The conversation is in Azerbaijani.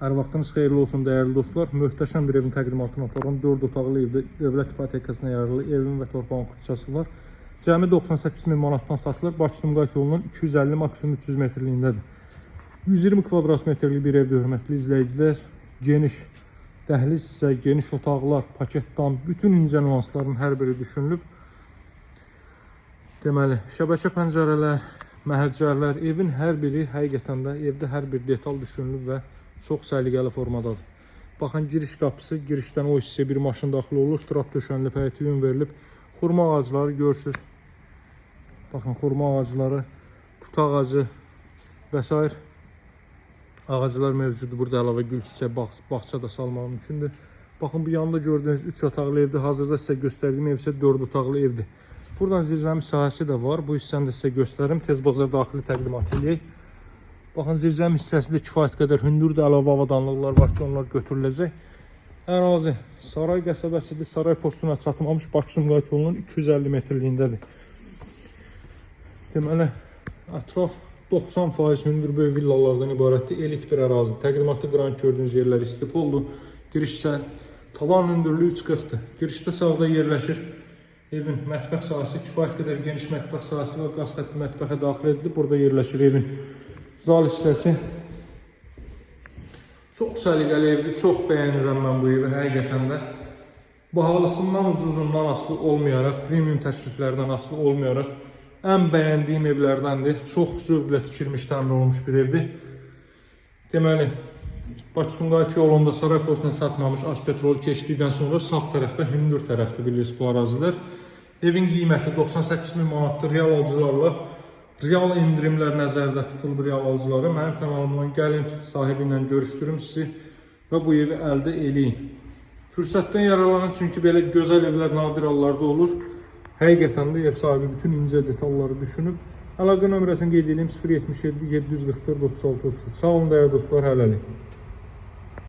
Hər vaxtınız xeyirli olsun dəyərli dostlar. Möhtəşəm bir evin təqdimatını aparan 4 otaqlı evdə dövlət ipotekasına yararlı evin və torpağın küçəsi var. Cəmi 98 min manatdan satılır. Bakı-Sumqayıt yolunun 250 maksimum 300 metrliyindədir. 120 kvadrat metrlik bir evdə hörmətli izləyicilər. Geniş dəhliz isə, geniş otaqlar, paketdan, bütün incə nüansların hər biri düşünülüb. Deməli, şəbəkə pəncərələr, məhəccərlər, evin hər biri həqiqətən də evdə hər bir detal düşünülüb və çox səliqəli formadadır. Baxın, giriş qapısı, girişdən o hissəyə bir maşın daxil olur, trap döşənilib, həyətə yön verilib. Xurma ağacları görürsünüz. Baxın, xurma ağacları, tut ağacı və s. ağaclar mövcuddur. Burada əlavə gül çiçək, bağça da salmaq mümkündür. Baxın, bu yanında gördüyünüz 3 otaqlı evdir. Hazırda sizə göstərdiyim ev isə 4 otaqlı evdir. Buradan zirzəmi sahəsi də var. Bu hissəni də sizə göstərim. Tez bazar daxili təqdimat edək. Baxın, zirzəmi hissəsi də kifayət qədər hündürdür. Əlavə avadanlıqlar var ki, onlar götürüləcək. Ərazi Saray qəsəbəsidir. Saray postuna çatmamış Bakı-Sumqayıt yolunun 250 metrliyindədir. Deməli, ətraf 90% hündür böyük villalardan ibarətdir. Elit bir ərazi. Təqdimatda qranit gördüyünüz yerlər istipoldur. Giriş isə tavan hündürlüyü 3.40-dır. Girişdə sağda yerləşir evin mətbəx sahəsi. Kifayət qədər geniş mətbəx sahəsi və qaz xətti mətbəxə daxil edilib. Burada yerləşir evin zal hissəsi. Çox səliqəli evdir. Çox bəyənirəm mən bu evi həqiqətən də. Bahalısından, ucuzundan asılı olmayaraq, premium təkliflərdən asılı olmayaraq ən bəyəndiyim evlərdəndir. Çox zövqlə tikilmiş, təmin olunmuş bir evdir. Deməli, Bakı-Sumqayıt yolunda Saray postuna çatmamış Azpetrol keçdikdən sonra sağ tərəfdə, hündür tərəfdə bilirsiniz bu ərazilər. Evin qiyməti 98 min manatdır. Real alıcılarla real indirimlər nəzərdə tutulur real alıcıları. Mənim kanalımdan gəlin, sahibi ilə görüşdürüm sizi və bu evi əldə eləyin. Fürsətdən yararlanın, çünki belə gözəl evlər nadir hallarda olur. Həqiqətən də ev sahibi bütün incə detalları düşünüb. Əlaqə nömrəsini qeyd edeyim: 077 744 36 33. Sağ olun dəyərli dostlar, hələlik.